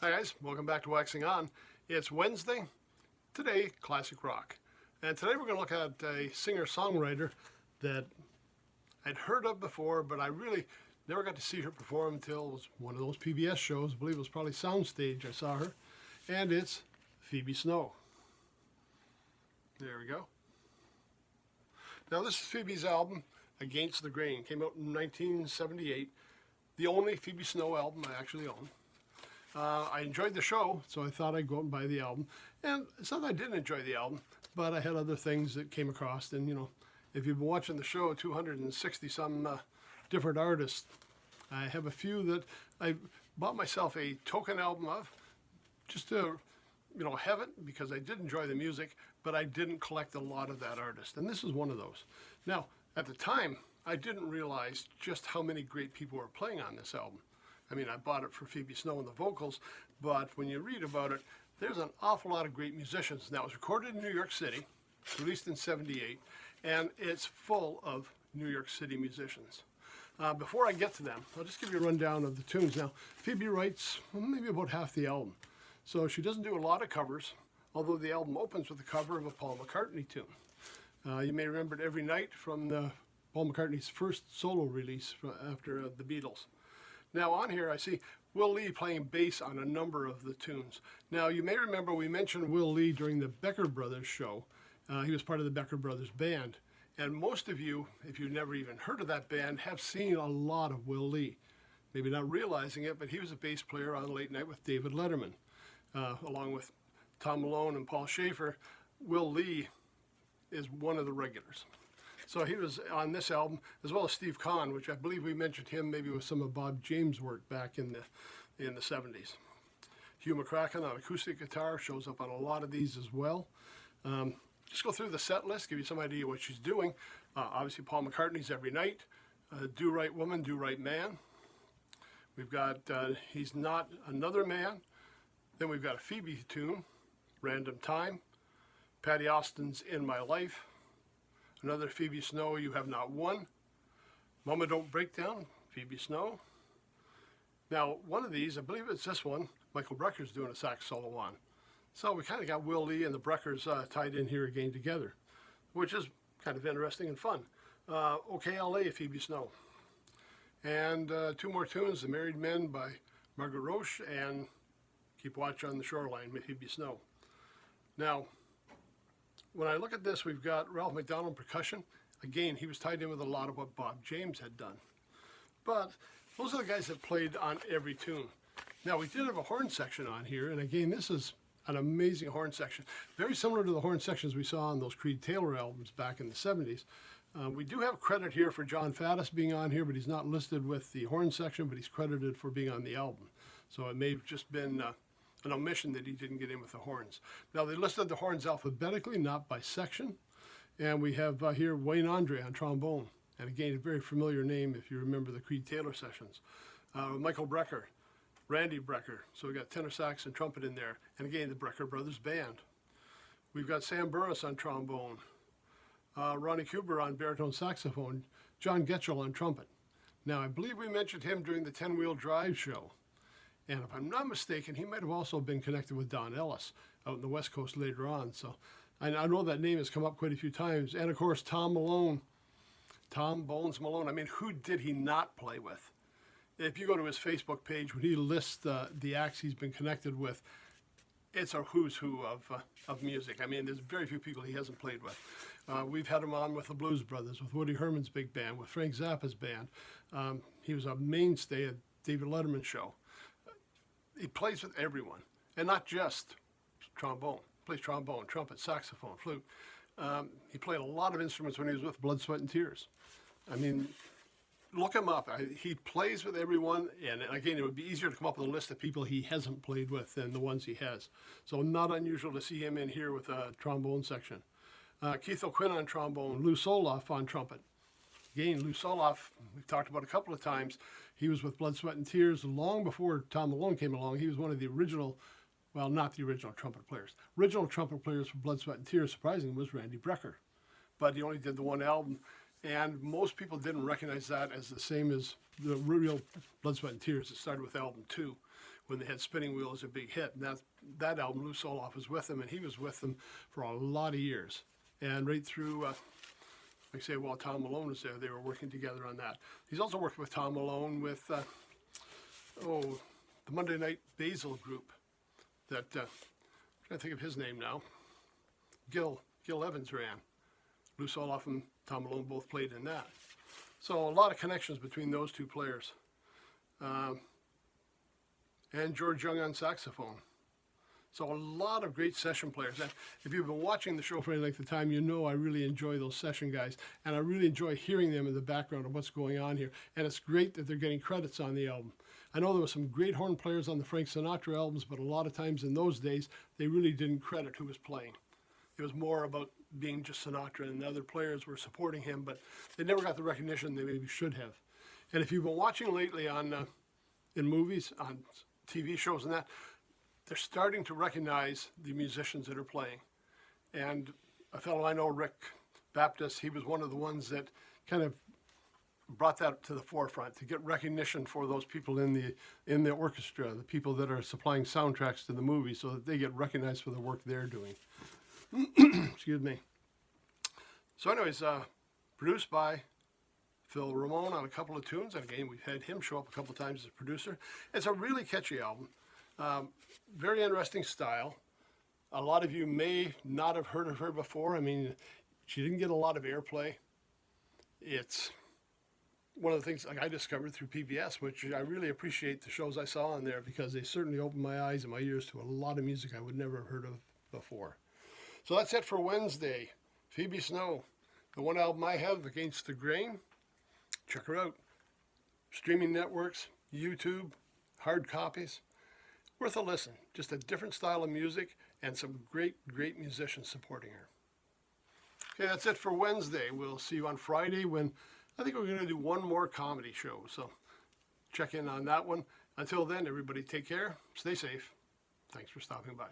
Hi guys, welcome back to Waxing On. It's Wednesday, today classic rock. And today we're going to look at a singer-songwriter that I'd heard of before, but I really never got to see her perform until it was one of those PBS shows. I believe it was probably Soundstage I saw her. And it's Phoebe Snow. There we go. Now this is Phoebe's album, Against the Grain. Came out in 1978. The only Phoebe Snow album I actually own. I enjoyed the show, so I thought I'd go out and buy the album. And it's not that I didn't enjoy the album, but I had other things that came across. And, you know, if you've been watching the show, 260-some different artists. I have a few that I bought myself a token album of, just to, you know, have it, because I did enjoy the music, but I didn't collect a lot of that artist. And this is one of those. Now, at the time, I didn't realize just how many great people were playing on this album. I mean, I bought it for Phoebe Snow and the vocals, but when you read about it, there's an awful lot of great musicians. Now, it was recorded in New York City, released in '78, and it's full of New York City musicians. Before I get to them, I'll just give you a rundown of the tunes. Now, Phoebe writes maybe about half the album, so she doesn't do a lot of covers, although the album opens with a cover of a Paul McCartney tune. You may remember it Every Night from Paul McCartney's first solo release after the Beatles. Now on here I see Will Lee playing bass on a number of the tunes. Now you may remember we mentioned Will Lee during the Becker Brothers show. He was part of the Becker Brothers band. And most of you, if you've never even heard of that band, have seen a lot of Will Lee. Maybe not realizing it, but he was a bass player on Late Night with David Letterman. Along with Tom Malone and Paul Schaefer, Will Lee is one of the regulars. So he was on this album, as well as Steve Kahn, which I believe we mentioned him maybe with some of Bob James' work back in the 70s. Hugh McCracken on acoustic guitar shows up on a lot of these as well. Just go through the set list, give you some idea what she's doing. Obviously Paul McCartney's Every Night, Do Right Woman, Do Right Man. We've got He's Not Another Man. Then we've got a Phoebe tune, Random Time. Patty Austin's In My Life. Another Phoebe Snow, You Have Not Won. Mama Don't Break Down, Phoebe Snow. Now, one of these, I believe it's this one, Michael Brecker's doing a sax solo on. So we kind of got Will Lee and the Breckers tied in here again together, which is kind of interesting and fun. OK LA, Phoebe Snow. And two more tunes, The Married Men by Margaret Roche and Keep Watch on the Shoreline by Phoebe Snow. Now, when I look at this, we've got Ralph McDonald percussion. Again, he was tied in with a lot of what Bob James had done. But those are the guys that played on every tune. Now, we did have a horn section on here, and again, this is an amazing horn section. Very similar to the horn sections we saw on those Creed Taylor albums back in the 70s. We do have credit here for John Faddis being on here, but he's not listed with the horn section, but he's credited for being on the album. So it may have just been an omission that he didn't get in with the horns. Now they listed the horns alphabetically, not by section. And we have here Wayne Andre on trombone. And again, a very familiar name if you remember the Creed Taylor sessions. Michael Brecker, Randy Brecker. So we got tenor sax and trumpet in there. And again, the Brecker Brothers Band. We've got Sam Burris on trombone. Ronnie Kuber on baritone saxophone. John Getchell on trumpet. Now I believe we mentioned him during the 10-Wheel Drive show. And if I'm not mistaken, he might have also been connected with Don Ellis out in the West Coast later on. So I know that name has come up quite a few times. And of course, Tom Malone, Tom Bones Malone. I mean, who did he not play with? If you go to his Facebook page, when he lists the acts he's been connected with, it's a who's who of music. I mean, there's very few people he hasn't played with. We've had him on with the Blues Brothers, with Woody Herman's big band, with Frank Zappa's band. He was a mainstay at David Letterman's show. He plays with everyone, and not just trombone. He plays trombone, trumpet, saxophone, flute. He played a lot of instruments when he was with Blood, Sweat, and Tears. I mean, look him up. He plays with everyone, and again, it would be easier to come up with a list of people he hasn't played with than the ones he has. So not unusual to see him in here with a trombone section. Keith O'Quinn on trombone, Lou Soloff on trumpet. Again, Lou Soloff, we've talked about a couple of times. He was with Blood, Sweat, and Tears long before Tom Malone came along. He was one of the original, well, not the original trumpet players. Original trumpet players for Blood, Sweat, and Tears, surprisingly, was Randy Brecker. But he only did the one album, and most people didn't recognize that as the same as the real Blood, Sweat, and Tears. It started with album 2, when they had Spinning Wheel as a big hit. And that album, Lou Soloff was with them, and he was with them for a lot of years. And right through, like I say, while Tom Malone was there, they were working together on that. He's also worked with Tom Malone with, the Monday Night Basil group that, I'm trying to think of his name now, Gil Evans ran. Lou Soloff and Tom Malone both played in that. So a lot of connections between those two players. And George Young on saxophone. So a lot of great session players. And if you've been watching the show for any length of time, you know I really enjoy those session guys. And I really enjoy hearing them in the background of what's going on here. And it's great that they're getting credits on the album. I know there were some great horn players on the Frank Sinatra albums, but a lot of times in those days, they really didn't credit who was playing. It was more about being just Sinatra, and the other players were supporting him, but they never got the recognition they maybe should have. And if you've been watching lately on in movies, on TV shows and that, they're starting to recognize the musicians that are playing. And a fellow I know, Rick Baptist, he was one of the ones that kind of brought that to the forefront, to get recognition for those people in the orchestra, the people that are supplying soundtracks to the movie, so that they get recognized for the work they're doing. Excuse me. So anyways, produced by Phil Ramone on a couple of tunes, and again, we've had him show up a couple of times as producer. It's a really catchy album. Very interesting style. A lot of you may not have heard of her before. I mean, she didn't get a lot of airplay. It's one of the things like I discovered through PBS, which I really appreciate the shows I saw on there, because they certainly opened my eyes and my ears to a lot of music I would never have heard of before. So that's it for Wednesday. Phoebe Snow, the one album I have, Against the Grain. Check her out. Streaming networks, YouTube, hard copies. Worth a listen. Just a different style of music and some great, great musicians supporting her. Okay, that's it for Wednesday. We'll see you on Friday when I think we're going to do one more comedy show. So check in on that one. Until then, everybody take care. Stay safe. Thanks for stopping by.